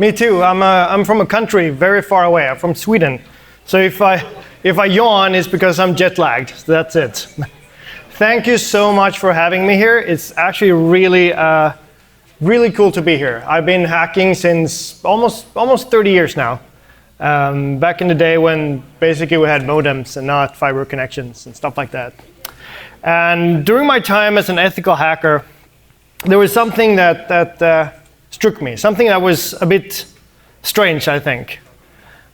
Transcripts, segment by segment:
Me too. I'm from a country very far away. I'm from Sweden. So if I yawn, it's because I'm jet lagged. So that's it. Thank you so much for having me here. It's actually really cool to be here. I've been hacking since almost 30 years now. Back in the day when basically we had modems and not fiber connections and stuff like that. And during my time as an ethical hacker, there was something that struck me, something that was a bit strange, I think.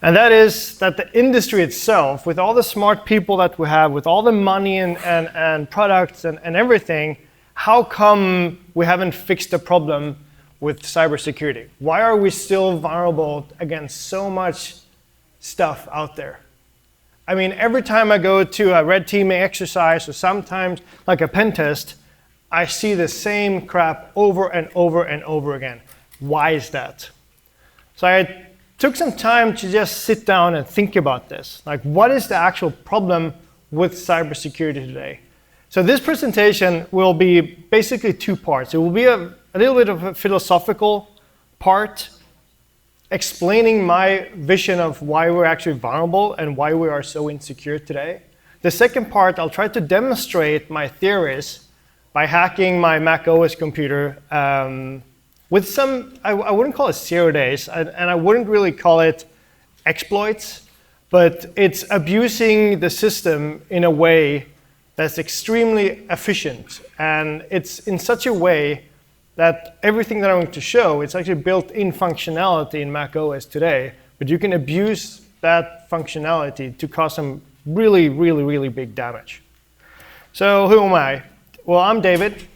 And that is that the industry itself, with all the smart people that we have, with all the money and products and everything, how come we haven't fixed the problem with cybersecurity? Why are we still vulnerable against so much stuff out there? I mean, every time I go to a red teaming exercise or sometimes like a pen test, I see the same crap over and over and over again. Why is that? So I took some time to just sit down and think about this. Like, what is the actual problem with cybersecurity today? So this presentation will be basically two parts. It will be a little bit of a philosophical part, explaining my vision of why we're actually vulnerable and why we are so insecure today. The second part, I'll try to demonstrate my theories by hacking my Mac OS computer with some, I wouldn't call it 0 days, and I wouldn't really call it exploits, but it's abusing the system in a way that's extremely efficient. And it's in such a way that everything that I'm going to show, it's actually built-in functionality in Mac OS today, but you can abuse that functionality to cause some really, really, really big damage. So who am I? Well, I'm David.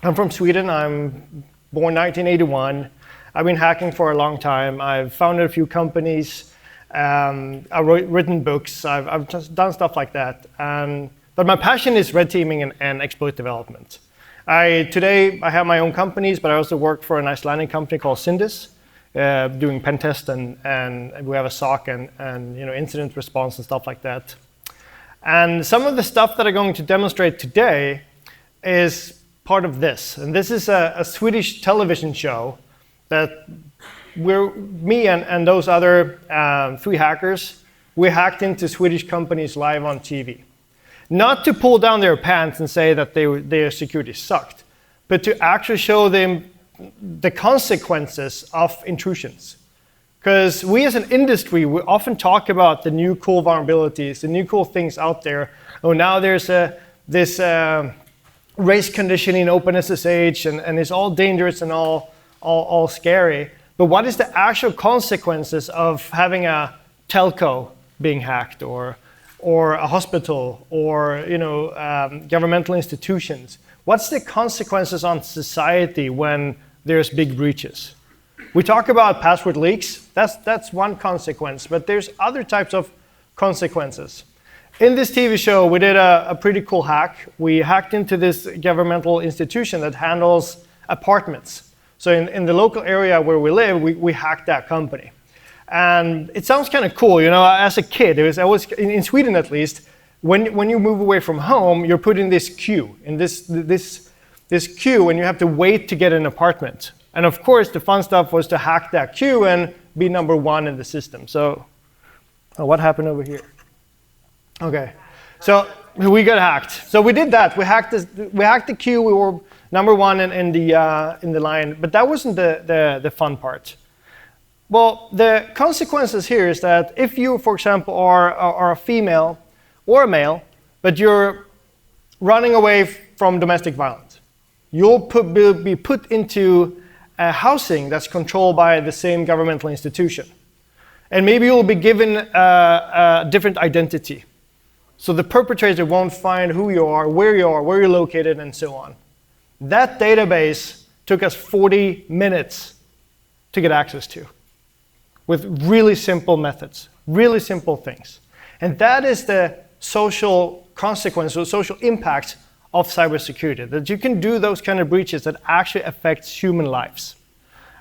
I'm from Sweden. I'm born 1981. I've been hacking for a long time. I've founded a few companies. I've written books. I've just done stuff like that. But my passion is red teaming and exploit development. Today, I have my own companies, but I also work for an Icelandic company called Syndis, doing pen tests, and we have a SOC and incident response and stuff like that. And some of the stuff that I'm going to demonstrate today is part of this. And this is a Swedish television show that me and those other 3 hackers, we hacked into Swedish companies live on TV. Not to pull down their pants and say that their security sucked, but to actually show them the consequences of intrusions. Because we as an industry, we often talk about the new cool vulnerabilities, the new cool things out there. Oh, now there's this race conditioning OpenSSH, and it's all dangerous and all scary. But what is the actual consequences of having a telco being hacked, or a hospital, or governmental institutions? What's the consequences on society when there's big breaches? We talk about password leaks. That's one consequence, but there's other types of consequences. In this TV show, we did a pretty cool hack. We hacked into this governmental institution that handles apartments. So in the local area where we live, we hacked that company. And it sounds kind of cool, as a kid, I was in Sweden at least, when you move away from home, you're put in this queue, this queue, and you have to wait to get an apartment. And of course, the fun stuff was to hack that queue and be number 1 in the system. So, what happened over here? Okay, so we got hacked. So we did that. We hacked the queue. We were number 1 in the line, but that wasn't the fun part. Well, the consequences here is that if you, for example, are a female or a male, but you're running away from domestic violence, you'll be put into a housing that's controlled by the same governmental institution. And maybe you'll be given a different identity. So the perpetrator won't find who you are, where you're located, and so on. That database took us 40 minutes to get access to, with really simple methods, really simple things. And that is the social consequence, or social impact of cybersecurity, that you can do those kind of breaches that actually affects human lives.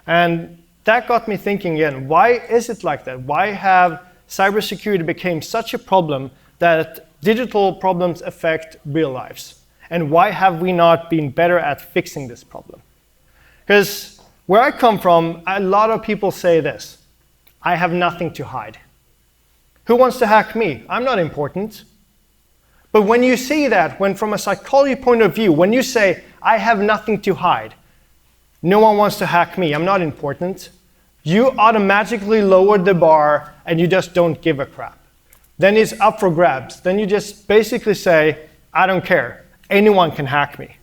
And that got me thinking again, why is it like that? Why have cybersecurity become such a problem that digital problems affect real lives? And why have we not been better at fixing this problem? Because Where I come from, a lot of people say this: I have nothing to hide. Who wants to hack me? I'm not important. But when you see that, when from a psychology point of view, when you say, I have nothing to hide, no one wants to hack me, I'm not important, you automatically lower the bar and you just don't give a crap. Then it's up for grabs. Then you just basically say, I don't care. Anyone can hack me.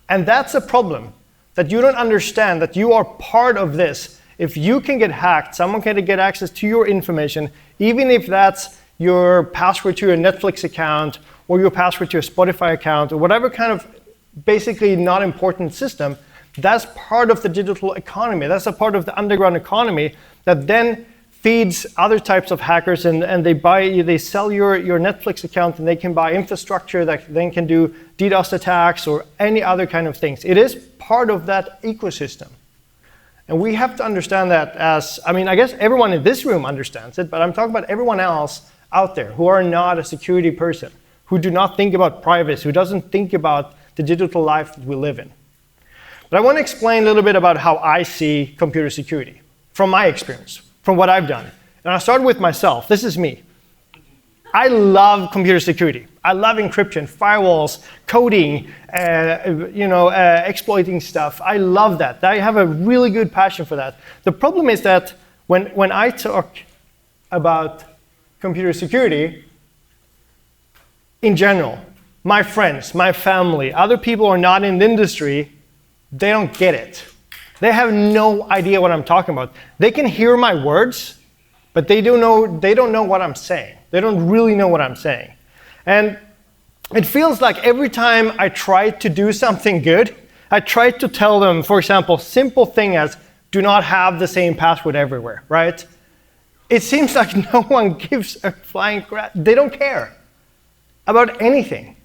And that's a problem, that you don't understand that you are part of this. If you can get hacked, someone can get access to your information, even if that's your password to your Netflix account or your password to your Spotify account or whatever kind of basically not important system, that's part of the digital economy. That's a part of the underground economy that then feeds other types of hackers, and they sell your Netflix account, and they can buy infrastructure that then can do DDoS attacks or any other kind of things. It is part of that ecosystem. And we have to understand that I guess everyone in this room understands it, but I'm talking about everyone else out there who are not a security person, who do not think about privacy, who doesn't think about the digital life that we live in. But I want to explain a little bit about how I see computer security from my experience, from what I've done. And I'll start with myself. This is me. I love computer security. I love encryption, firewalls, coding, exploiting stuff. I love that. I have a really good passion for that. The problem is that when I talk about computer security, in general, my friends, my family, other people who are not in the industry, they don't get it. They have no idea what I'm talking about. They can hear my words, but they don't know what I'm saying. They don't really know what I'm saying. And it feels like every time I try to do something good, I try to tell them, for example, simple thing as do not have the same password everywhere, right? It seems like no one gives a flying crap. They don't care about anything.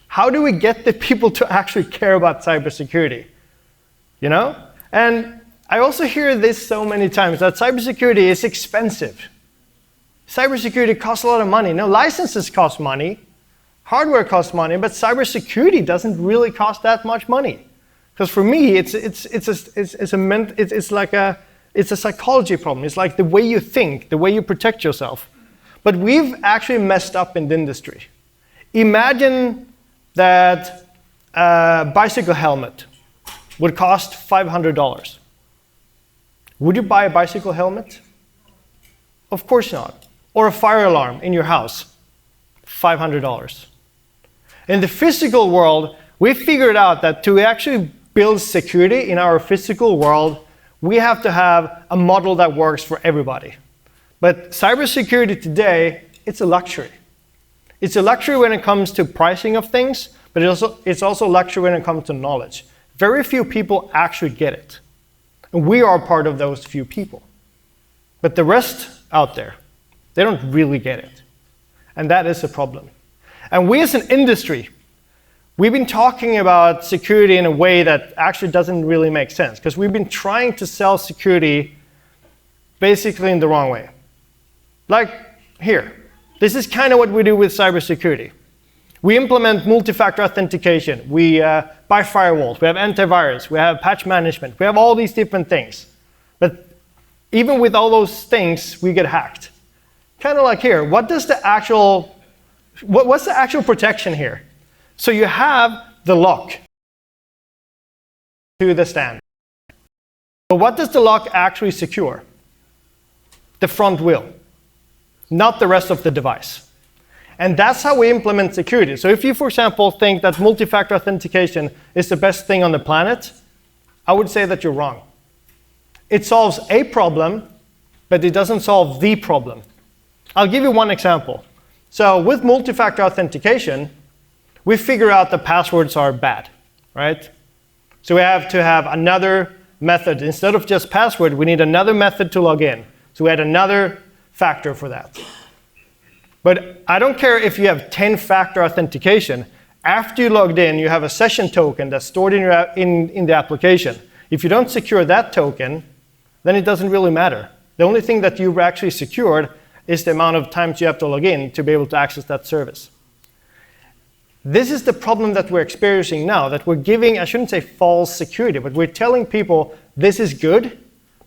How do we get the people to actually care about cybersecurity? You know? And I also hear this so many times, that cybersecurity is expensive. Cybersecurity costs a lot of money. No, licenses cost money, hardware costs money, but cybersecurity doesn't really cost that much money. Because for me, it's a psychology problem. It's like the way you think, the way you protect yourself. But we've actually messed up in the industry. Imagine that a bicycle helmet would cost $500. Would you buy a bicycle helmet? Of course not. Or a fire alarm in your house, $500. In the physical world, we figured out that to actually build security in our physical world, we have to have a model that works for everybody. But cybersecurity today, it's a luxury. It's a luxury when it comes to pricing of things, but it's also a luxury when it comes to knowledge. Very few people actually get it. And we are part of those few people. But the rest out there, they don't really get it. And that is a problem. And we as an industry, we've been talking about security in a way that actually doesn't really make sense, because we've been trying to sell security basically in the wrong way. Like here, this is kind of what we do with cybersecurity. We implement multi-factor authentication. We buy firewalls. We have antivirus. We have patch management. We have all these different things. But even with all those things, we get hacked. Kind of like here. What's the actual protection here? So you have the lock to the stand. But what does the lock actually secure? The front wheel, not the rest of the device. And that's how we implement security. So if you, for example, think that multi-factor authentication is the best thing on the planet, I would say that you're wrong. It solves a problem, but it doesn't solve the problem. I'll give you one example. So with multi-factor authentication, we figure out the passwords are bad, right? So we have to have another method. Instead of just password, we need another method to log in. So we had another factor for that. But I don't care if you have 10-factor authentication. After you logged in, you have a session token that's stored in the application. If you don't secure that token, then it doesn't really matter. The only thing that you've actually secured is the amount of times you have to log in to be able to access that service. This is the problem that we're experiencing now, that we're giving, I shouldn't say false security, but we're telling people this is good,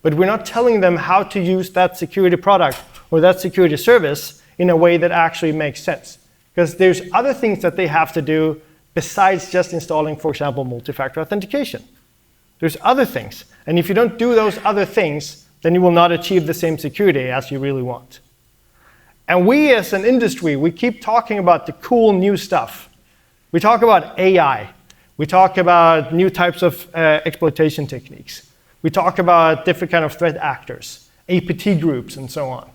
but we're not telling them how to use that security product or that security service in a way that actually makes sense. Because there's other things that they have to do besides just installing, for example, multi-factor authentication. There's other things. And if you don't do those other things, then you will not achieve the same security as you really want. And we as an industry, we keep talking about the cool new stuff. We talk about AI. We talk about new types of exploitation techniques. We talk about different kind of threat actors, APT groups, and so on.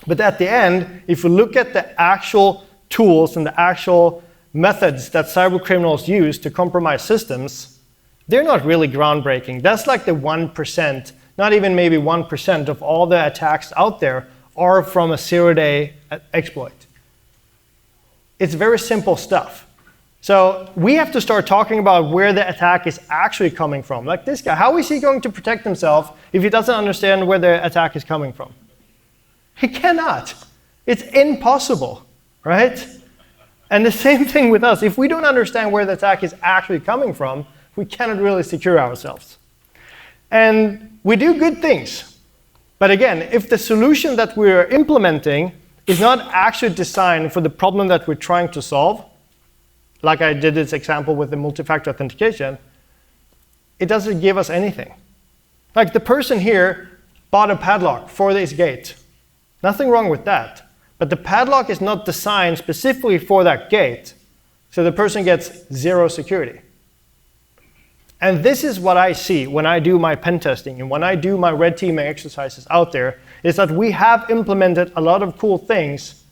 But at the end, if you look at the actual tools and the actual methods that cyber criminals use to compromise systems, they're not really groundbreaking. That's like the 1%, not even maybe 1% of all the attacks out there are from a zero-day exploit. It's very simple stuff. So we have to start talking about where the attack is actually coming from. Like this guy, how is he going to protect himself if he doesn't understand where the attack is coming from? He cannot. It's impossible, right? And the same thing with us. If we don't understand where the attack is actually coming from, we cannot really secure ourselves. And we do good things. But again, if the solution that we're implementing is not actually designed for the problem that we're trying to solve, like I did this example with the multi-factor authentication, it doesn't give us anything. Like the person here bought a padlock for this gate. Nothing wrong with that. But the padlock is not designed specifically for that gate, so the person gets zero security. And this is what I see when I do my pen testing and when I do my red teaming exercises out there, is that we have implemented a lot of cool things,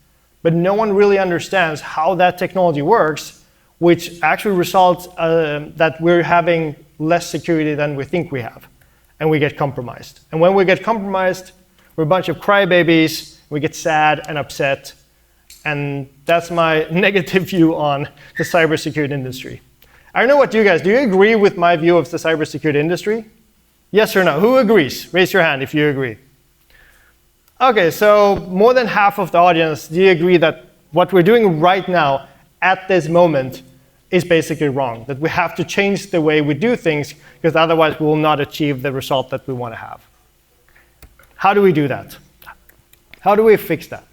but no one really understands how that technology works, which actually results that we're having less security than we think we have, and we get compromised. And when we get compromised, we're a bunch of crybabies, we get sad and upset, and that's my negative view on the cybersecurity industry. I don't know what you guys, do you agree with my view of the cybersecurity industry? Yes or no? Who agrees? Raise your hand if you agree. Okay, so more than half of the audience, do you agree that what we're doing right now at this moment is basically wrong, that we have to change the way we do things because otherwise we will not achieve the result that we want to have? How do we do that? How do we fix that?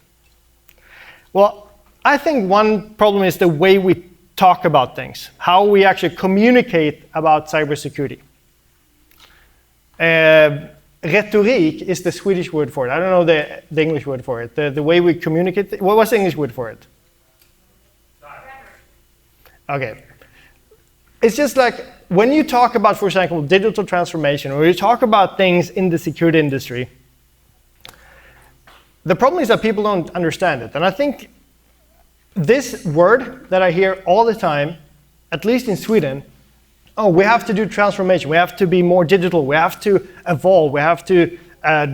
Well, I think one problem is the way we talk about things, how we actually communicate about cybersecurity. Retorik is the Swedish word for it. I don't know the English word for it. The way we communicate. What was the English word for it? Okay. It's just like when you talk about, for example, digital transformation, or you talk about things in the security industry, the problem is that people don't understand it. And I think this word that I hear all the time, at least in Sweden, oh, we have to do transformation, we have to be more digital, we have to evolve, we have to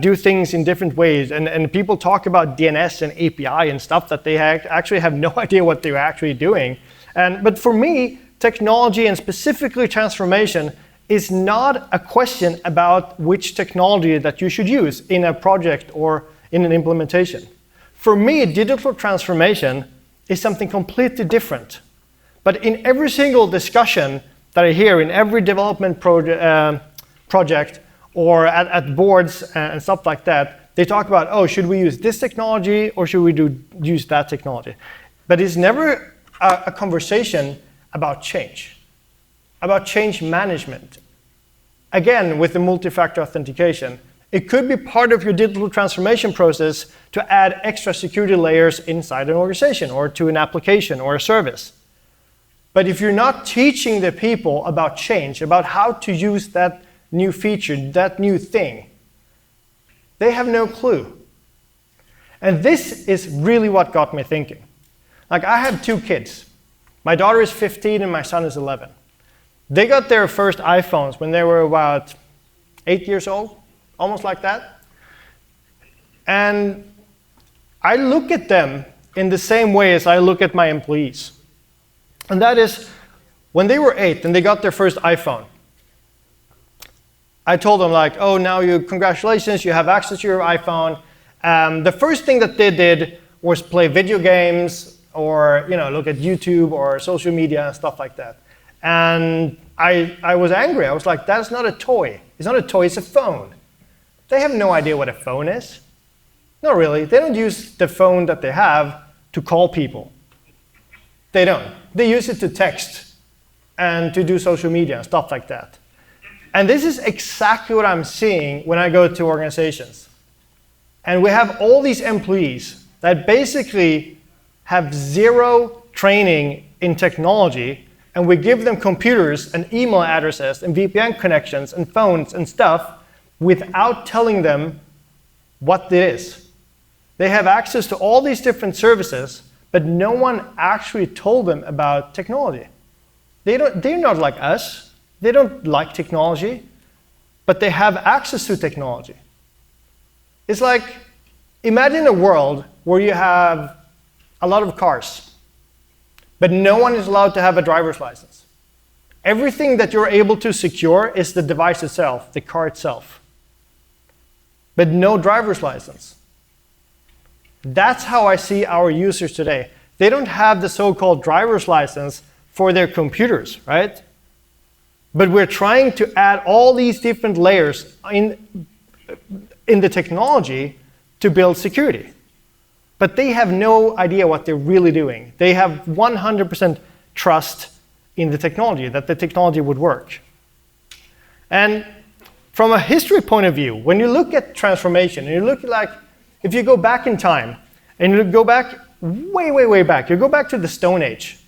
do things in different ways. And people talk about DNS and API and stuff that they actually have no idea what they're actually doing. But for me, technology and specifically transformation is not a question about which technology that you should use in a project or in an implementation. For me, digital transformation is something completely different. But in every single discussion that I hear, in every development project or at boards and stuff like that, they talk about, oh, should we use this technology or should we use that technology? But it's never a conversation about change management. Again, with the multi-factor authentication, it could be part of your digital transformation process to add extra security layers inside an organization or to an application or a service. But if you're not teaching the people about change, about how to use that new feature, that new thing, they have no clue. And this is really what got me thinking. Like, I have two kids. My daughter is 15 and my son is 11. They got their first iPhones when they were about 8 years old. Almost like that. And I look at them in the same way as I look at my employees. And that is, when they were 8 and they got their first iPhone, I told them like, oh, now congratulations, you have access to your iPhone. The first thing that they did was play video games or look at YouTube or social media and stuff like that. And I was angry. I was like, that's not a toy. It's not a toy, it's a phone. They have no idea what a phone is. Not really. They don't use the phone that they have to call people. They don't. They use it to text and to do social media and stuff like that. And this is exactly what I'm seeing when I go to organizations. And we have all these employees that basically have zero training in technology, and we give them computers and email addresses and VPN connections and phones and stuff without telling them what it is. They have access to all these different services, but no one actually told them about technology. They're not like us. They don't like technology, but they have access to technology. It's like, imagine a world where you have a lot of cars, but no one is allowed to have a driver's license. Everything that you're able to secure is the device itself, the car itself, but no driver's license. That's how I see our users today. They don't have the so-called driver's license for their computers, right? But we're trying to add all these different layers in the technology to build security. But they have no idea what they're really doing. They have 100% trust in the technology, that the technology would work. And from a history point of view, when you look at transformation, and you look like, if you go back in time, and you go back way, way, way back, you go back to the Stone Age,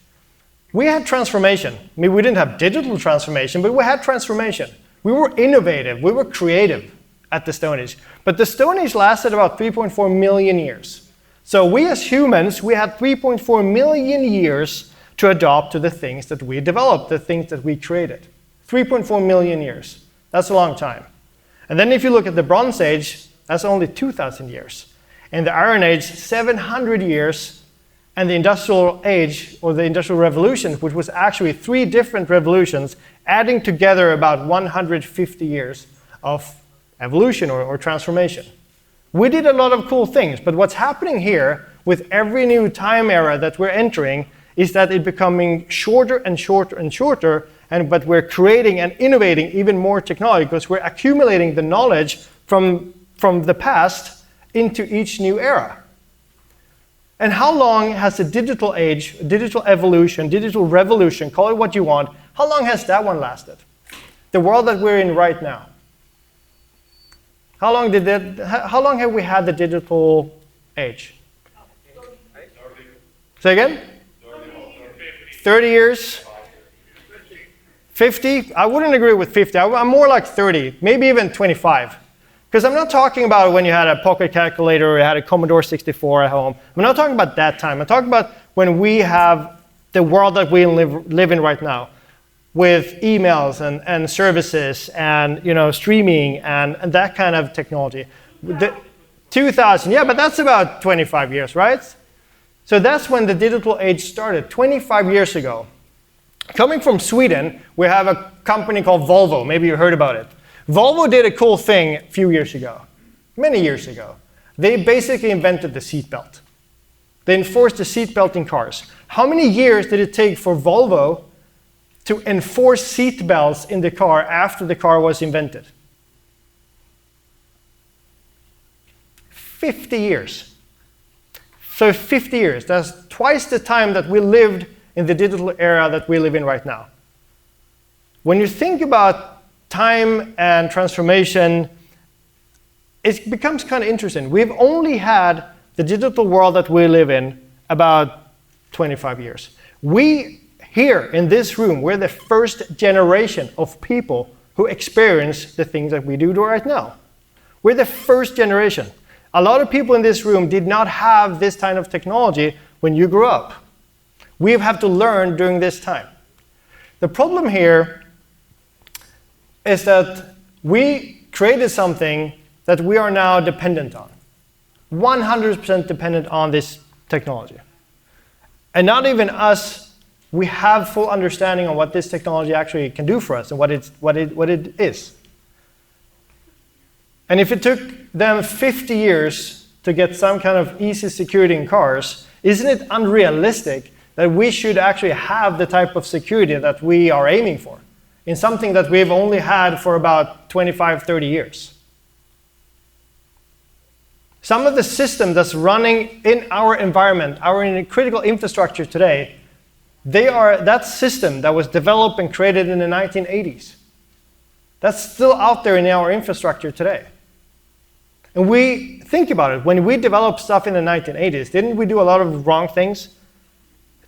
we had transformation. I mean, we didn't have digital transformation, but we had transformation. We were innovative, we were creative at the Stone Age. But the Stone Age lasted about 3.4 million years. So we as humans, we had 3.4 million years to adapt to the things that we developed, the things that we created. 3.4 million years. That's a long time. And then if you look at the Bronze Age, that's only 2,000 years. And the Iron Age, 700 years. And the Industrial Age, or the Industrial Revolution, which was actually 3 different revolutions, adding together about 150 years of evolution or transformation. We did a lot of cool things, but what's happening here with every new time era that we're entering is that it's becoming shorter and shorter and shorter, but we're creating and innovating even more technology because we're accumulating the knowledge from the past into each new era. And how long has the digital age, digital evolution, digital revolution, call it what you want, how long has that one lasted? The world that we're in right now. How long have we had the digital age? Say again? 30 years? 50? I wouldn't agree with 50. I'm more like 30, maybe even 25. Because I'm not talking about when you had a pocket calculator or you had a Commodore 64 at home. I'm not talking about that time. I'm talking about when we have the world that we live in right now, with emails and services and streaming and that kind of technology. 2000, yeah, but that's about 25 years, right? So that's when the digital age started, 25 years ago. Coming from Sweden, we have a company called Volvo. Maybe you heard about it. Volvo did a cool thing a few years ago, many years ago. They basically invented the seatbelt. They enforced the seatbelt in cars. How many years did it take for Volvo to enforce seatbelts in the car after the car was invented? 50 years. So 50 years, that's twice the time that we lived in the digital era that we live in right now. When you think about time and transformation, it becomes kind of interesting. We've only had the digital world that we live in about 25 years. We, here in this room, we're the first generation of people who experience the things that we do right now. We're the first generation. A lot of people in this room did not have this kind of technology when you grew up. We've had to learn during this time. The problem here is that we created something that we are now dependent on. 100% dependent on this technology. And not even us, we have full understanding on what this technology actually can do for us and what it is. And if it took them 50 years to get some kind of easy security in cars, isn't it unrealistic that we should actually have the type of security that we are aiming for? in something that we've only had for about 25, 30 years. Some of the system that's running in our environment, our critical infrastructure today, they are that system that was developed and created in the 1980s. That's still out there in our infrastructure today. And we think about it, when we developed stuff in the 1980s, didn't we do a lot of wrong things?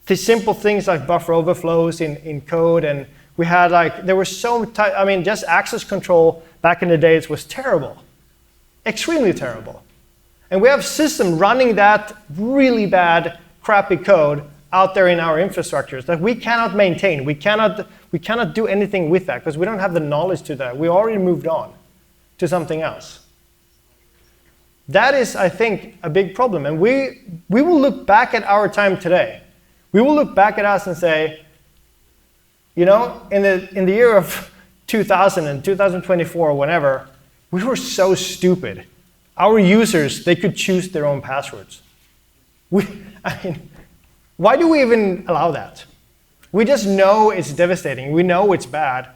The simple things like buffer overflows in code, and we had there were just access control back in the days was terrible, extremely terrible. And we have system running that really bad, crappy code out there in our infrastructures that we cannot maintain. We cannot do anything with that because we don't have the knowledge to that. We already moved on to something else. That is, I think, a big problem. And we will look back at our time today. We will look back at us and say, in the year of 2000 and 2024 or whenever, we were so stupid. Our users, they could choose their own passwords. Why do we even allow that? We just know it's devastating. We know it's bad.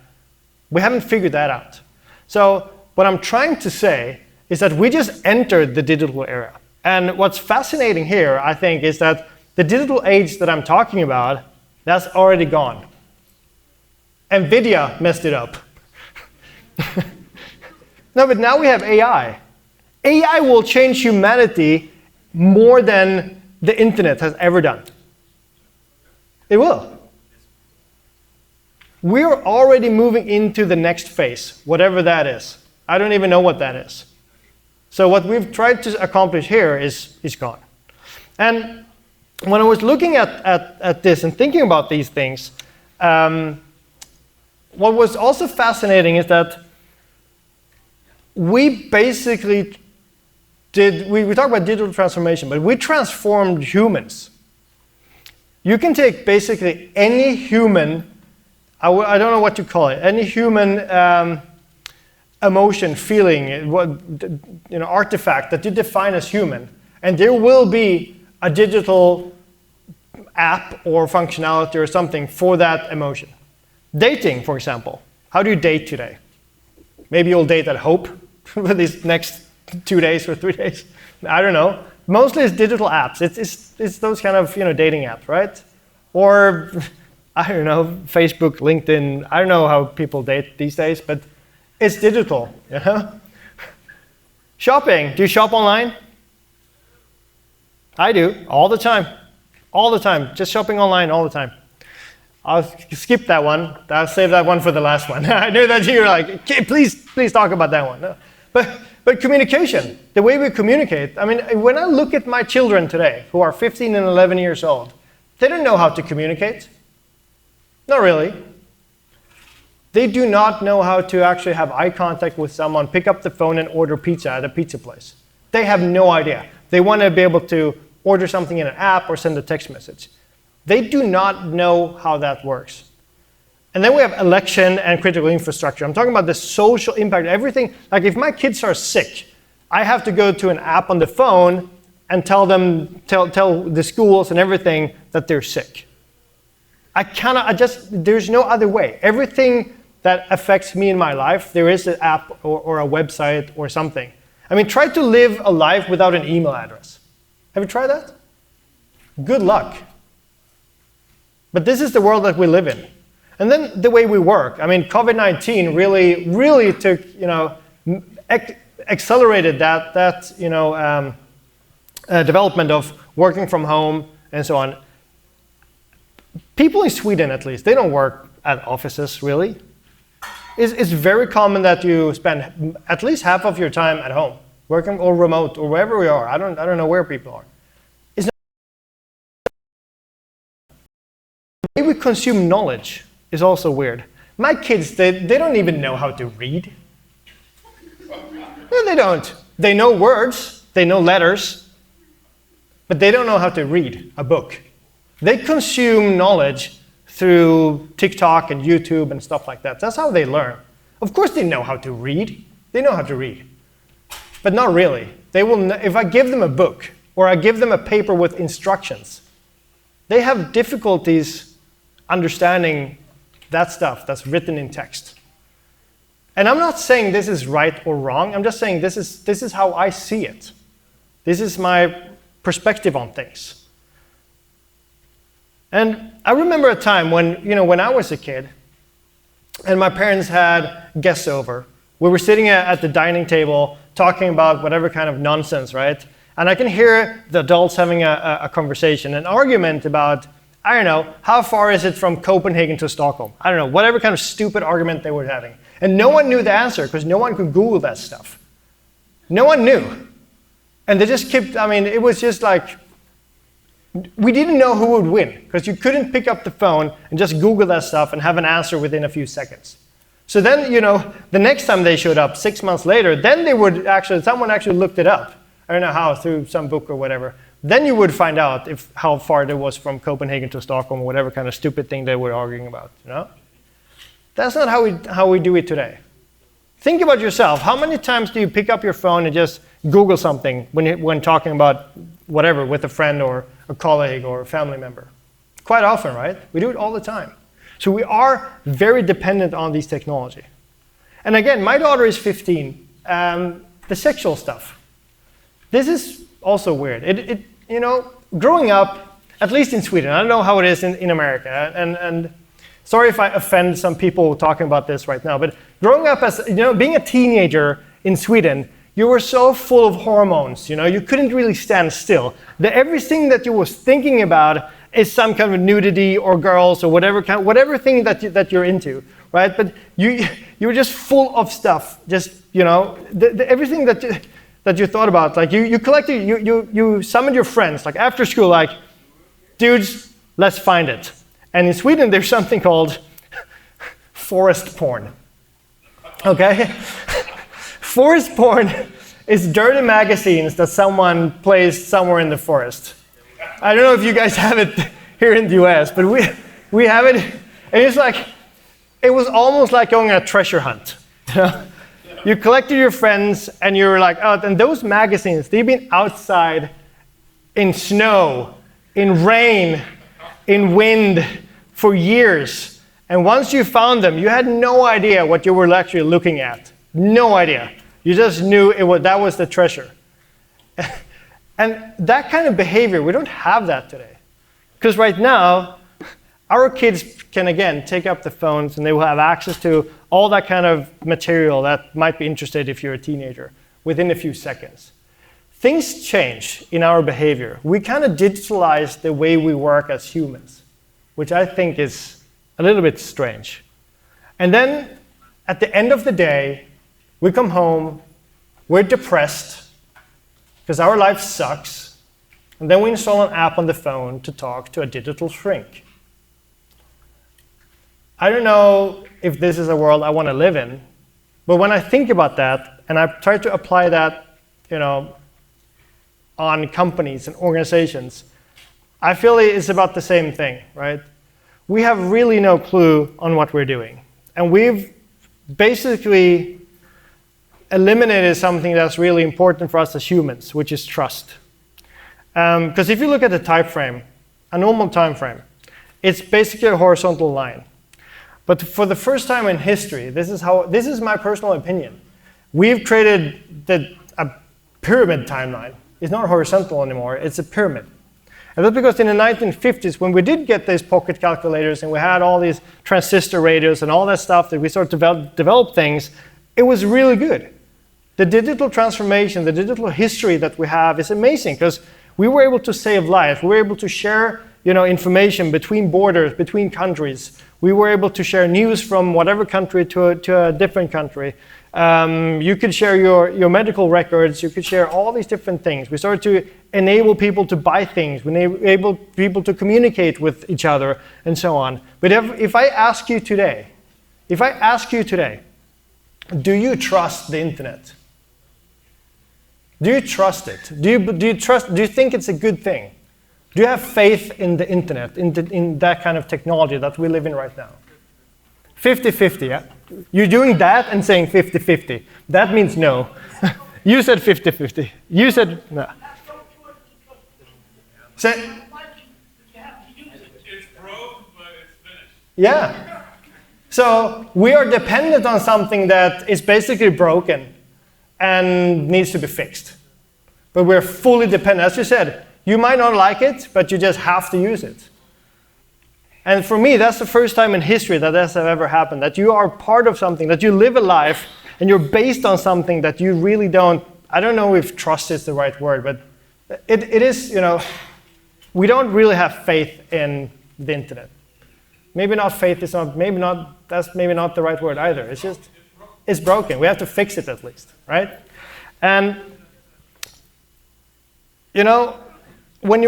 We haven't figured that out. So what I'm trying to say is that we just entered the digital era. And what's fascinating here, I think, is that the digital age that I'm talking about, that's already gone. NVIDIA messed it up. No, but now we have AI. AI will change humanity more than the internet has ever done. It will. We're already moving into the next phase, whatever that is. I don't even know what that is. So what we've tried to accomplish here is gone. And when I was looking at this and thinking about these things, what was also fascinating is that we basically we talk about digital transformation, but we transformed humans. You can take basically any human, I don't know what you call it, any human emotion, feeling, artifact that you define as human, and there will be a digital app or functionality or something for that emotion. Dating, for example. How do you date today? Maybe you'll date at Hope for these next 2 days or 3 days. I don't know. Mostly it's digital apps. It's those kind of dating apps, right? Or I don't know, Facebook, LinkedIn. I don't know how people date these days, but it's digital. Shopping. Do you shop online? I do all the time. All the time. Just shopping online all the time. I'll skip that one. I'll save that one for the last one. I knew that you were like, okay, please talk about that one. No. But communication, the way we communicate. I mean, when I look at my children today, who are 15 and 11 years old, they don't know how to communicate. Not really. They do not know how to actually have eye contact with someone, pick up the phone and order pizza at a pizza place. They have no idea. They want to be able to order something in an app or send a text message. They do not know how that works. And then we have election and critical infrastructure. I'm talking about the social impact, everything. Like if my kids are sick, I have to go to an app on the phone and tell the schools and everything that they're sick. There's no other way. Everything that affects me in my life, there is an app or a website or something. I mean, try to live a life without an email address. Have you tried that? Good luck. But this is the world that we live in. And then the way we work. I mean, COVID-19 really took, accelerated that development of working from home and so on. People in Sweden, at least, they don't work at offices, really. It's very common that you spend at least half of your time at home, working or remote or wherever we are. I don't know where people are. It's not the way we consume knowledge is also weird. My kids, they don't even know how to read. No, they don't. They know words, they know letters, but they don't know how to read a book. They consume knowledge through TikTok and YouTube and stuff like that. That's how they learn. Of course they know how to read. They know how to read. But not really. If I give them a book or I give them a paper with instructions, they have difficulties understanding that stuff that's written in text. And I'm not saying this is right or wrong. I'm just saying this is how I see it. This is my perspective on things. And I remember a time when I was a kid and my parents had guests over. We were sitting at the dining table talking about whatever kind of nonsense, right? And I can hear the adults having a conversation, an argument about, I don't know, how far is it from Copenhagen to Stockholm? I don't know, whatever kind of stupid argument they were having. And no one knew the answer because no one could Google that stuff. No one knew. And they just kept, it was just like, we didn't know who would win because you couldn't pick up the phone and just Google that stuff and have an answer within a few seconds. So then, the next time they showed up, 6 months later, then someone actually looked it up. I don't know how, through some book or whatever. Then you would find out how far it was from Copenhagen to Stockholm or whatever kind of stupid thing they were arguing about, That's not how we do it today. Think about yourself. How many times do you pick up your phone and just Google something when talking about whatever with a friend or a colleague or a family member? Quite often, right? We do it all the time. So we are very dependent on these technology. And again, my daughter is 15. The sexual stuff. This is also weird. Growing up, at least in Sweden, I don't know how it is in America, and sorry if I offend some people talking about this right now, but growing up as, being a teenager in Sweden, you were so full of hormones, you couldn't really stand still. Everything that you was thinking about is some kind of nudity or girls or whatever thing that you're into, right? But you were just full of stuff, just, everything that you thought about, like you collected, you summoned your friends, like after school, like, dudes, let's find it. And in Sweden, there's something called forest porn. Okay? Forest porn is dirty magazines that someone plays somewhere in the forest. I don't know if you guys have it here in the US, but we have it. And it's like, it was almost like going on a treasure hunt. You collected your friends and you were like, oh, and those magazines, they've been outside in snow, in rain, in wind for years. And once you found them, you had no idea what you were actually looking at. No idea. You just knew that was the treasure. And that kind of behavior, we don't have that today. Because right now, our kids can, again, take up the phones and they will have access to all that kind of material that might be interested if you're a teenager within a few seconds. Things change in our behavior. We kind of digitalize the way we work as humans, which I think is a little bit strange. And then at the end of the day, we come home, we're depressed because our life sucks, and then we install an app on the phone to talk to a digital shrink. I don't know if this is a world I want to live in, but when I think about that, and I try to apply that, on companies and organizations, I feel it's about the same thing, right? We have really no clue on what we're doing. And we've basically eliminated something that's really important for us as humans, which is trust. Because if you look at the time frame, a normal time frame, it's basically a horizontal line. But for the first time in history, this is my personal opinion, we've created a pyramid timeline. It's not horizontal anymore, it's a pyramid. And that's because in the 1950s, when we did get these pocket calculators and we had all these transistor radios and all that stuff that we started to develop things, it was really good. The digital transformation, the digital history that we have is amazing because we were able to save lives. We were able to share information between borders, between countries. We were able to share news from whatever country to a different country. You could share your medical records. You could share all these different things. We started to enable people to buy things. We enabled people to communicate with each other and so on. But if I ask you today, do you trust the internet? Do you trust it? Do you think it's a good thing? Do you have faith in the internet, in that kind of technology that we live in right now? 50-50, yeah? You're doing that and saying 50-50. That means no. You said 50-50. You said no. So, it's broke, but it's finished. Yeah. So we are dependent on something that is basically broken and needs to be fixed. But we're fully dependent. As you said, you might not like it, but you just have to use it. And for me, that's the first time in history that has ever happened, that you are part of something, that you live a life, and you're based on something that you really don't, I don't know if trust is the right word, but it is, you know, we don't really have faith in the internet. Maybe not faith is not, maybe not, that's maybe not the right word either. It's just, it's broken. We have to fix it at least, right? And, you know, when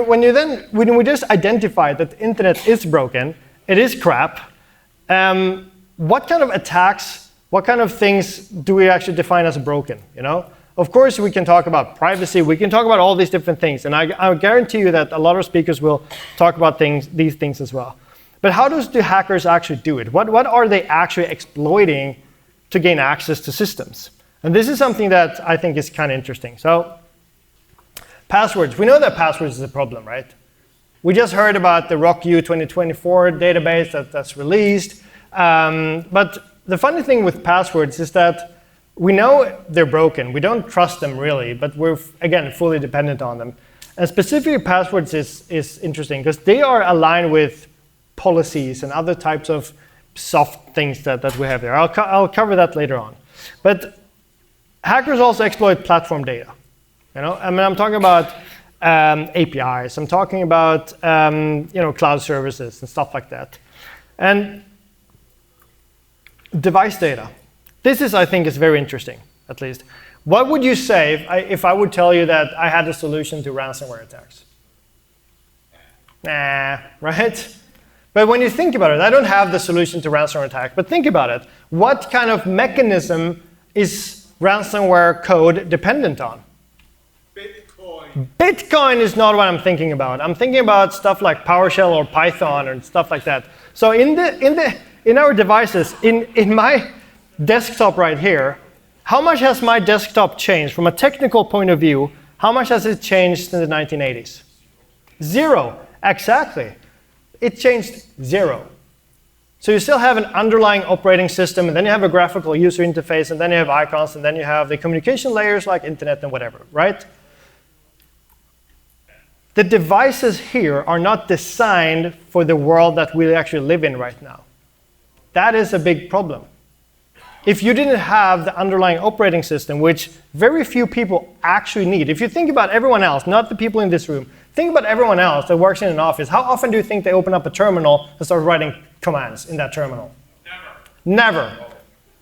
we just identify that the internet is broken, it is crap, what kind of attacks, what kind of things do we actually define as broken, you know? Of course, we can talk about privacy, we can talk about all these different things, and I guarantee you that a lot of speakers will talk about these things as well. But how do hackers actually do it? What are they actually exploiting to gain access to systems? And this is something that I think is kind of interesting. So, passwords. We know that passwords is a problem, right? We just heard about the RockU 2024 database that's released. But the funny thing with passwords is that we know they're broken. We don't trust them really, but we're, again, fully dependent on them. And specifically passwords is interesting because they are aligned with policies and other types of soft things that we have there. I'll cover that later on. But hackers also exploit platform data. You know, I mean, I'm talking about APIs. I'm talking about you know, cloud services and stuff like that. And device data. This is, I think, is very interesting, at least. What would you say if I would tell you that I had a solution to ransomware attacks? Nah, right? But when you think about it, I don't have the solution to ransomware attack, but think about it. What kind of mechanism is ransomware code dependent on? Bitcoin. Bitcoin is not what I'm thinking about. I'm thinking about stuff like PowerShell or Python and stuff like that. So in our devices, in my desktop right here, how much has my desktop changed from a technical point of view? How much has it changed in the 1980s? Zero, exactly. It changed zero. So you still have an underlying operating system, and then you have a graphical user interface, and then you have icons, and then you have the communication layers like internet and whatever, right? The devices here are not designed for the world that we actually live in right now. That is a big problem. If you didn't have the underlying operating system, which very few people actually need, if you think about everyone else, not the people in this room, think about everyone else that works in an office. How often do you think they open up a terminal and start writing commands in that terminal? Never. Never.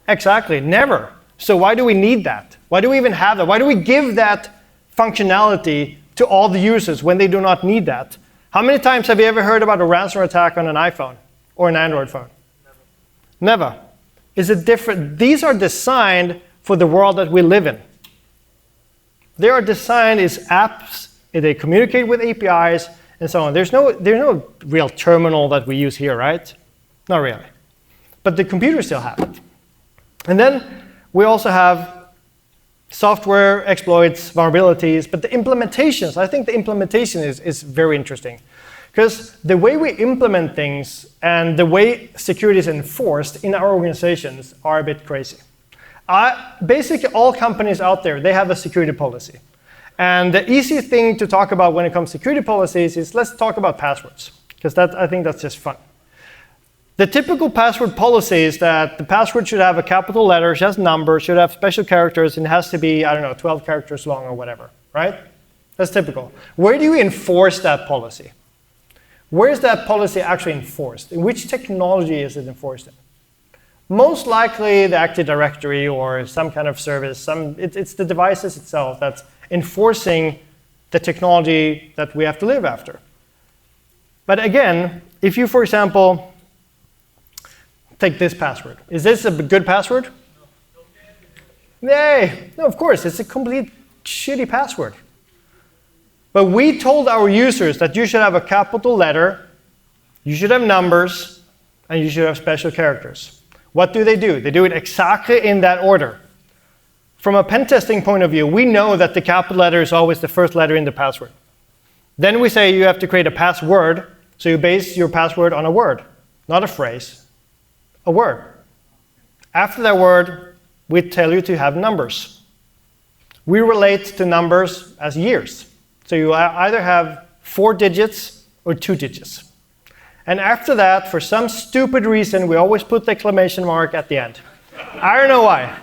Exactly, never. So why do we need that? Why do we even have that? Why do we give that functionality to all the users when they do not need that? How many times have you ever heard about a ransomware attack on an iPhone or an Android phone? Never. Never. Is it different? These are designed for the world that we live in. They are designed as apps, they communicate with APIs and so on. There's no real terminal that we use here, right? Not really. But the computers still have it. And then we also have software exploits, vulnerabilities, but the implementations, I think the implementation is very interesting. Because the way we implement things and the way security is enforced in our organizations are a bit crazy. Basically, all companies out there, they have a security policy. And the easy thing to talk about when it comes to security policies is let's talk about passwords, because I think that's just fun. The typical password policy is that the password should have a capital letter, should have numbers, should have special characters, and it has to be, I don't know, 12 characters long or whatever, right? That's typical. Where do you enforce that policy? Where is that policy actually enforced? In which technology is it enforced in? Most likely the Active Directory or some kind of service. It's the devices itself that's enforcing the technology that we have to live after. But again, if you, for example, take this password. Is this a good password? Yay! No, of course, it's a complete shitty password. But we told our users that you should have a capital letter, you should have numbers, and you should have special characters. What do? They do it exactly in that order. From a pen testing point of view, we know that the capital letter is always the first letter in the password. Then we say you have to create a password, so you base your password on a word, not a phrase, a word. After that word, we tell you to have numbers. We relate to numbers as years. So you either have 4 digits or 2 digits. And after that, for some stupid reason, we always put the exclamation mark at the end. I don't know why.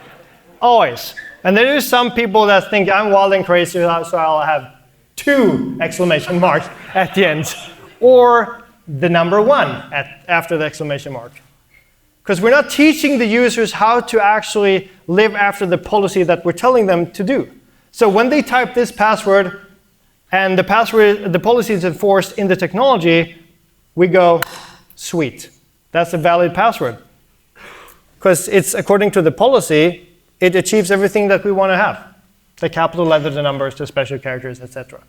Always. And there are some people that think I'm wild and crazy, so I'll have 2 exclamation marks at the end. Or the number 1 after the exclamation mark. Because we're not teaching the users how to actually live after the policy that we're telling them to do. So when they type this password and the policy is enforced in the technology, we go, sweet, that's a valid password. Because it's according to the policy, it achieves everything that we want to have. The capital letters, the numbers, the special characters, etc.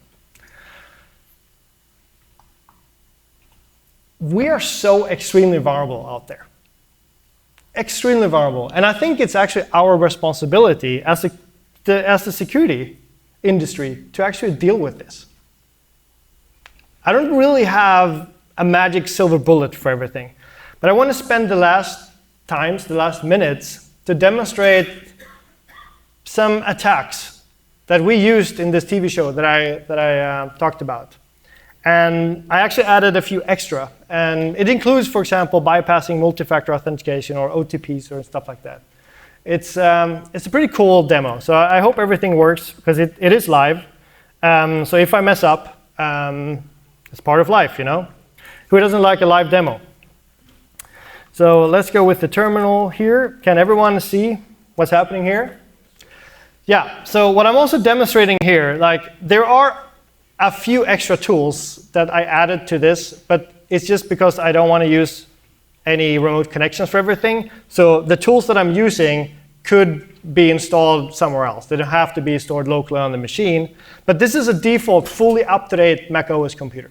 We are so extremely vulnerable out there. Extremely vulnerable. And I think it's actually our responsibility as the security industry to actually deal with this. I don't really have a magic silver bullet for everything, but I want to spend the last minutes to demonstrate some attacks that we used in this TV show that I talked about. And I actually added a few extra. And it includes, for example, bypassing multi-factor authentication or OTPs or stuff like that. It's a pretty cool demo. So I hope everything works because it is live. So if I mess up, it's part of life, you know? Who doesn't like a live demo? So let's go with the terminal here. Can everyone see what's happening here? Yeah, so what I'm also demonstrating here, like there are a few extra tools that I added to this, but it's just because I don't want to use any remote connections for everything. So the tools that I'm using could be installed somewhere else. They don't have to be stored locally on the machine. But this is a default, fully up-to-date Mac OS computer.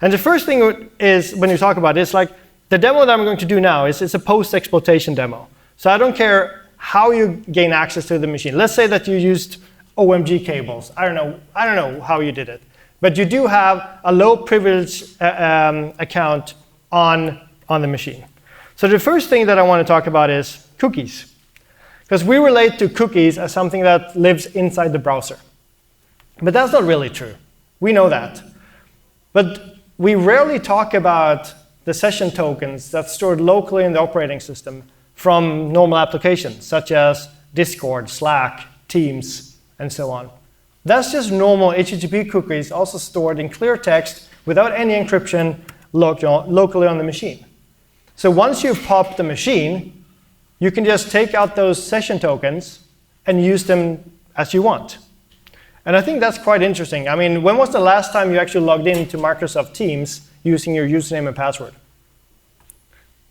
And the first thing is, when you talk about it, it's like the demo that I'm going to do now is it's a post-exploitation demo. So I don't care how you gain access to the machine. Let's say that you used OMG cables. I don't know how you did it. But you do have a low privilege account on the machine. So the first thing that I want to talk about is cookies. Because we relate to cookies as something that lives inside the browser. But that's not really true. We know that. But we rarely talk about the session tokens that's stored locally in the operating system from normal applications, such as Discord, Slack, Teams, and so on. That's just normal HTTP cookies also stored in clear text without any encryption locally on the machine. So once you've popped the machine, you can just take out those session tokens and use them as you want. And I think that's quite interesting. I mean, when was the last time you actually logged into Microsoft Teams using your username and password?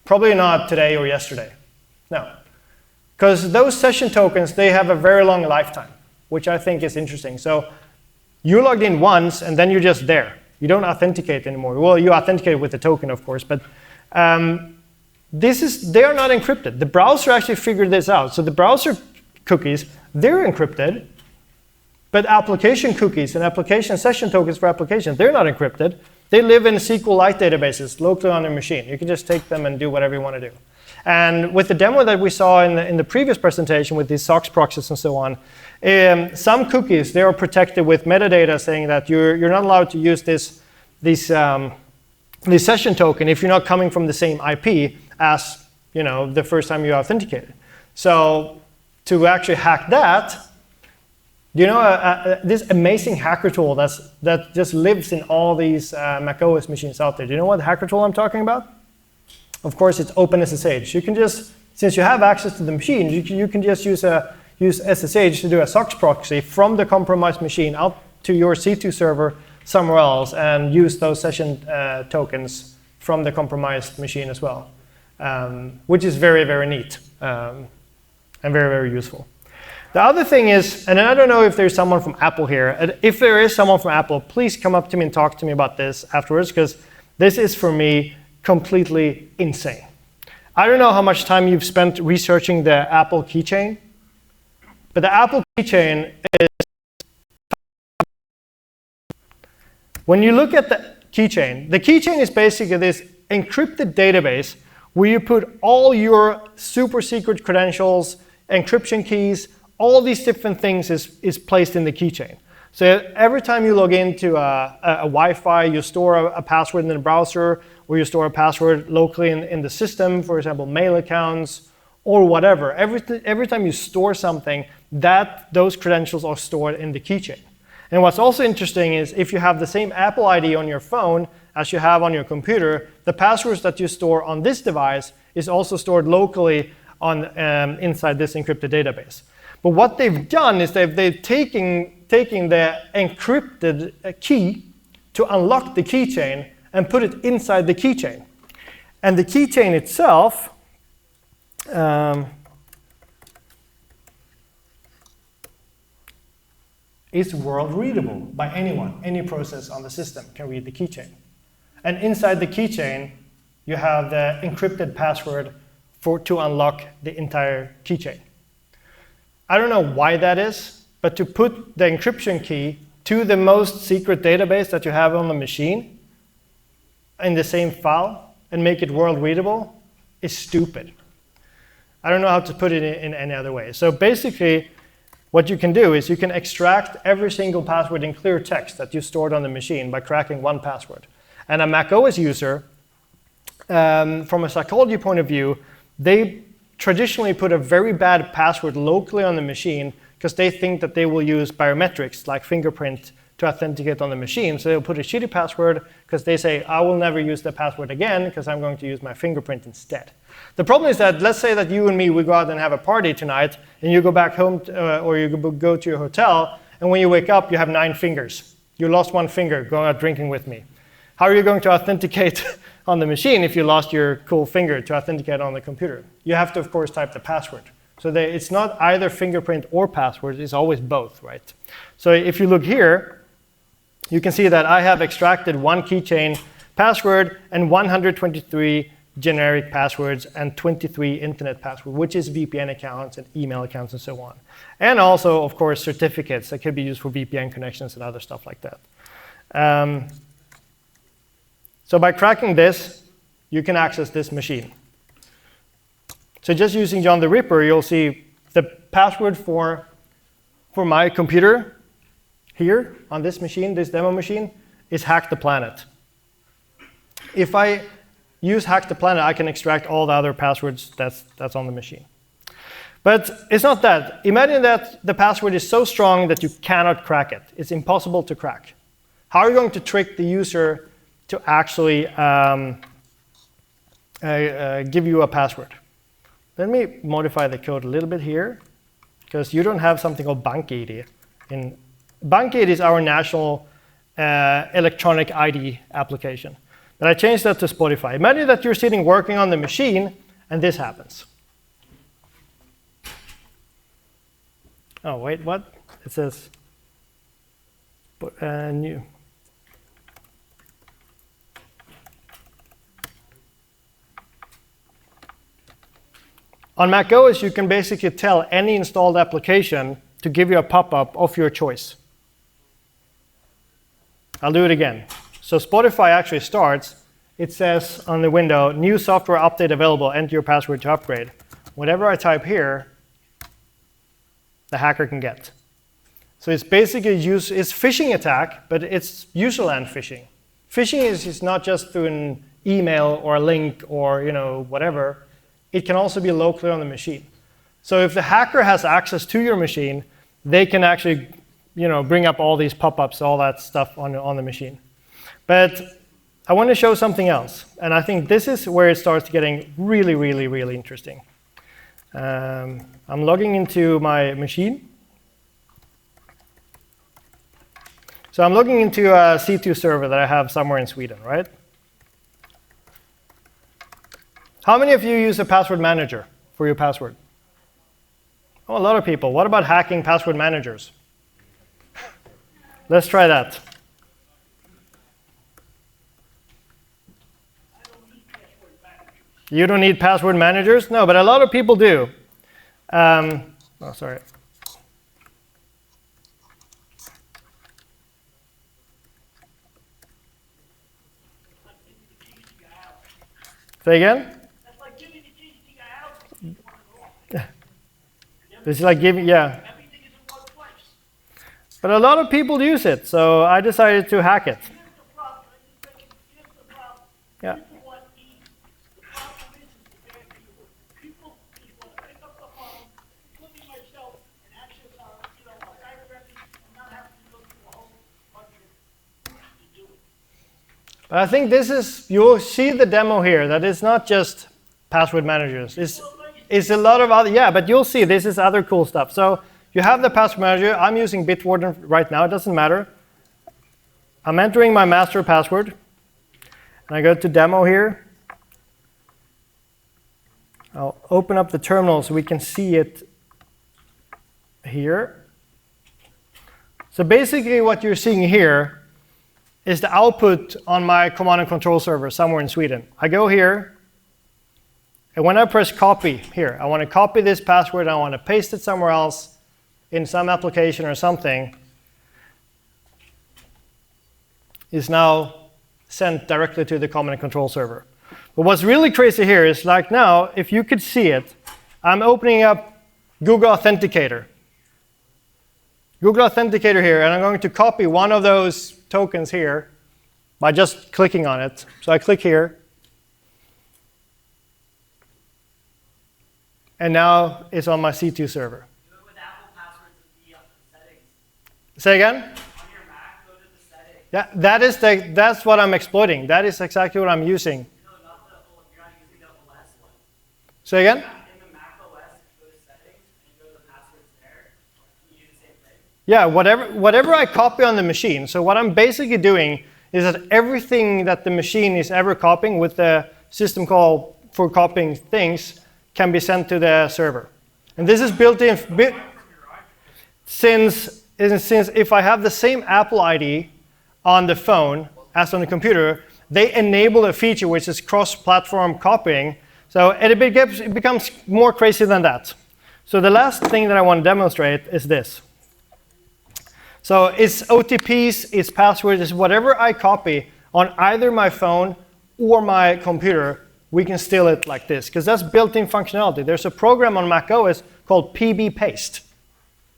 Probably not today or yesterday. No. Because those session tokens, they have a very long lifetime, which I think is interesting. So you logged in once, and then you're just there. You don't authenticate anymore. Well, you authenticate with the token, of course, but they are not encrypted. The browser actually figured this out. So the browser cookies, they're encrypted, but application cookies and application session tokens for applications, they're not encrypted. They live in SQLite databases locally on your machine. You can just take them and do whatever you want to do. And with the demo that we saw in the previous presentation with these SOX proxies and so on, some cookies, they are protected with metadata saying that you're not allowed to use this session token if you're not coming from the same IP as the first time you authenticated. So to actually hack that, this amazing hacker tool that just lives in all these Mac OS machines out there. Do you know what hacker tool I'm talking about? Of course, it's OpenSSH. You can just, since you have access to the machine, you can just use SSH to do a SOX proxy from the compromised machine out to your C2 server somewhere else and use those session tokens from the compromised machine as well, which is very, very neat and very, very useful. The other thing is, and I don't know if there's someone from Apple here. If there is someone from Apple, please come up to me and talk to me about this afterwards, because this is, for me, completely insane. I don't know how much time you've spent researching the Apple keychain, but the Apple keychain is... When you look at the keychain is basically this encrypted database where you put all your super secret credentials, encryption keys, all these different things is placed in the keychain. So every time you log into a Wi-Fi, you store a password in the browser, or you store a password locally in the system, for example, mail accounts, or whatever. Every time you store something, those credentials are stored in the keychain. And what's also interesting is if you have the same Apple ID on your phone as you have on your computer, the passwords that you store on this device is also stored locally inside this encrypted database. But what they've done is they've taken the encrypted key to unlock the keychain and put it inside the keychain. And the keychain itself is world readable by anyone. Any process on the system can read the keychain. And inside the keychain, you have the encrypted password to unlock the entire keychain. I don't know why that is, but to put the encryption key to the most secret database that you have on the machine in the same file and make it world readable is stupid. I don't know how to put it in any other way. So basically, what you can do is you can extract every single password in clear text that you stored on the machine by cracking one password. And a Mac OS user, from a psychology point of view, they traditionally put a very bad password locally on the machine because they think that they will use biometrics like fingerprint to authenticate on the machine. So they'll put a shitty password because they say, I will never use the password again because I'm going to use my fingerprint instead. The problem is that, let's say that you and me, we go out and have a party tonight, and you go back home, or you go to your hotel, and when you wake up, you have 9 fingers. You lost 1 finger going out drinking with me. How are you going to authenticate on the machine if you lost your cool finger to authenticate on the computer? You have to, of course, type the password. So it's not either fingerprint or password, it's always both, right? So if you look here, you can see that I have extracted 1 keychain password and 123 generic passwords and 23 internet passwords, which is VPN accounts and email accounts and so on. And also, of course, certificates that could be used for VPN connections and other stuff like that. So by cracking this, you can access this machine. So just using John the Ripper, you'll see the password for my computer here on this machine, this demo machine, is Hack the Planet. If I use Hack the Planet, I can extract all the other passwords that's on the machine. But it's not that. Imagine that the password is so strong that you cannot crack it. It's impossible to crack. How are you going to trick the user to actually give you a password? Let me modify the code a little bit here, because you don't have something called BankID. BankID is our national electronic ID application. But I changed that to Spotify. Imagine that you're sitting working on the machine, and this happens. Oh, wait, what? It says new. On Mac OS, you can basically tell any installed application to give you a pop-up of your choice. I'll do it again. So Spotify actually starts. It says on the window, new software update available, enter your password to upgrade. Whatever I type here, the hacker can get. So it's basically it's phishing attack, but it's user-land phishing. Phishing is not just through an email or a link or whatever. It can also be locally on the machine. So if the hacker has access to your machine, they can actually bring up all these pop-ups, all that stuff on the machine. But I want to show something else. And I think this is where it starts getting really, really, really interesting. I'm logging into my machine. So I'm logging into a C2 server that I have somewhere in Sweden, right? How many of you use a password manager for your password? Oh, a lot of people. What about hacking password managers? Let's try that. You don't need password managers? No, but a lot of people do. Oh, sorry. Say again? That's like It's like giving, yeah. Everything is in one place. But a lot of people use it, so I decided to hack it. Here's the problem. Here's the problem. Yeah. People want ease. The problem is the bad people. People just want to pick up the phone, including myself, and access our, our cyber records and not have to go through a whole bunch of hoops to do it. But I think this is, you'll see the demo here, that it's not just password managers. It's a lot of other, yeah, but you'll see this is other cool stuff. So you have the password manager. I'm using Bitwarden right now. It doesn't matter. I'm entering my master password. And I go to demo here. I'll open up the terminal so we can see it here. So basically what you're seeing here is the output on my command and control server somewhere in Sweden. I go here. And when I press copy here, I want to copy this password, I want to paste it somewhere else in some application or something, is now sent directly to the command and control server. But what's really crazy here is like now, if you could see it, I'm opening up Google Authenticator. Google Authenticator here, and I'm going to copy one of those tokens here by just clicking on it. So I click here. And now it's on my C2 server. Do it with Apple passwords in the settings. Say again? On your Mac, go to the settings. Yeah, that's what I'm exploiting. That is exactly what I'm using. No, not the whole, you're not using the OS one. Say again? In the Mac OS, you go to settings and you go to the passwords there. You do the same thing. Yeah, whatever I copy on the machine. So what I'm basically doing is that everything that the machine is ever copying with the system call for copying things can be sent to the server. And this is built in, since if I have the same Apple ID on the phone as on the computer, they enable a feature which is cross-platform copying. So it becomes more crazy than that. So the last thing that I want to demonstrate is this. So it's OTPs, it's passwords, it's whatever I copy on either my phone or my computer, we can steal it like this, because that's built-in functionality. There's a program on Mac OS called PB Paste.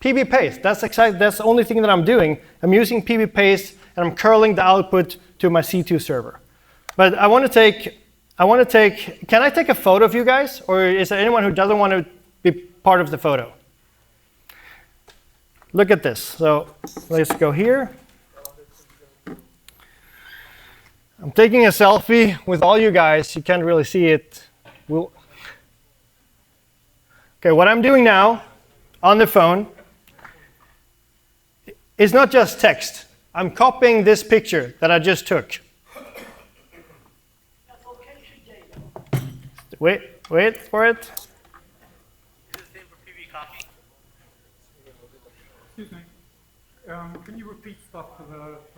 PB Paste, that's the only thing that I'm doing. I'm using PB Paste, and I'm curling the output to my C2 server. But I want to take, can I take a photo of you guys? Or is there anyone who doesn't want to be part of the photo? Look at this. So let's go here. I'm taking a selfie with all you guys. You can't really see it. Okay, what I'm doing now on the phone is not just text. I'm copying this picture that I just took. That's location data. Wait for it. Is the same for PB copy? Excuse me. Can you repeat stuff for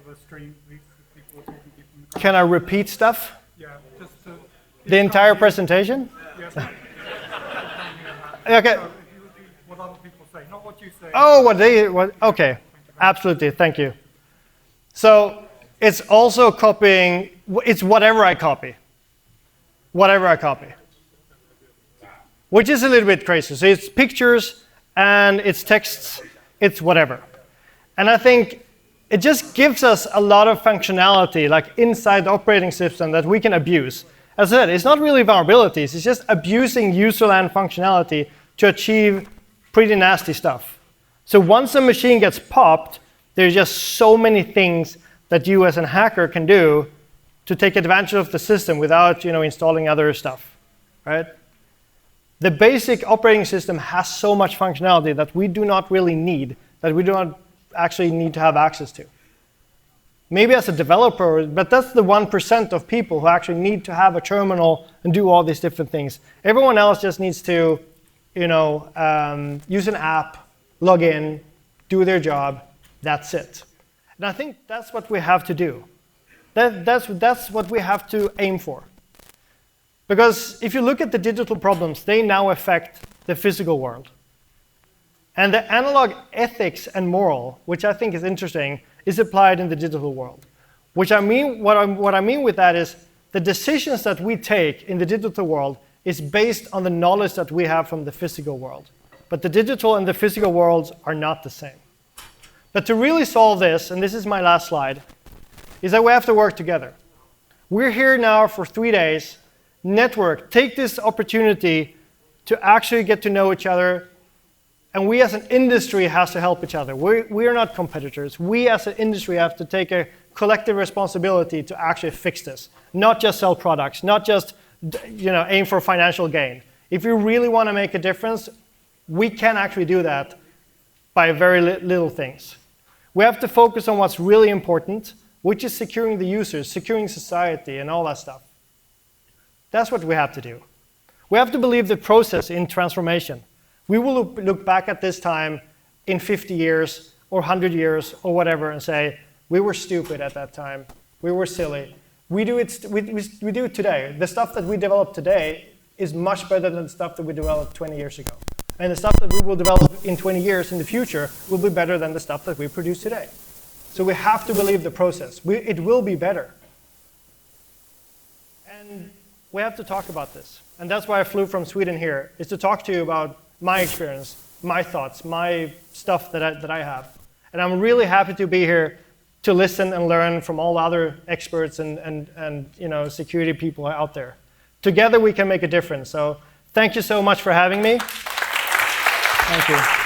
the stream, please? People are talking to you from the crowd. Can I repeat stuff? Yeah, just to... The entire presentation? Yes. Okay. So if you repeat what other people say, not what you say. Oh, okay. Absolutely, thank you. So it's also copying, it's whatever I copy. Whatever I copy. Which is a little bit crazy. So it's pictures and it's texts, it's whatever. And I think it just gives us a lot of functionality, like inside the operating system, that we can abuse. As I said, it's not really vulnerabilities, it's just abusing userland functionality to achieve pretty nasty stuff. So once a machine gets popped, there's just so many things that you as a hacker can do to take advantage of the system without installing other stuff, right? The basic operating system has so much functionality that we do not really need, that we do not actually need to have access to. Maybe as a developer, but that's the 1% of people who actually need to have a terminal and do all these different things. Everyone else just needs to use an app, log in, do their job, that's it. And I think that's what we have to do. That's what we have to aim for. Because if you look at the digital problems, they now affect the physical world. And the analog ethics and moral, which I think is interesting, is applied in the digital world. What I mean with that is the decisions that we take in the digital world is based on the knowledge that we have from the physical world. but the digital and the physical worlds are not the same. But to really solve this, and this is my last slide, is that we have to work together. We're here now for 3 days. Network, take this opportunity to actually get to know each other, and we as an industry have to help each other. We are not competitors. We as an industry have to take a collective responsibility to actually fix this, not just sell products, not just aim for financial gain. If you really want to make a difference, we can actually do that by very little things. We have to focus on what's really important, which is securing the users, securing society, and all that stuff. That's what we have to do. We have to believe the process in transformation. We will look back at this time in 50 years or 100 years or whatever and say, we were stupid at that time. We were silly. We do it today. The stuff that we develop today is much better than the stuff that we developed 20 years ago. And the stuff that we will develop in 20 years in the future will be better than the stuff that we produce today. So we have to believe the process. It will be better. And we have to talk about this. And that's why I flew from Sweden here, is to talk to you about my experience, my thoughts, my stuff that I have. And I'm really happy to be here to listen and learn from all other experts and security people out there. Together we can make a difference. So thank you so much for having me. Thank you.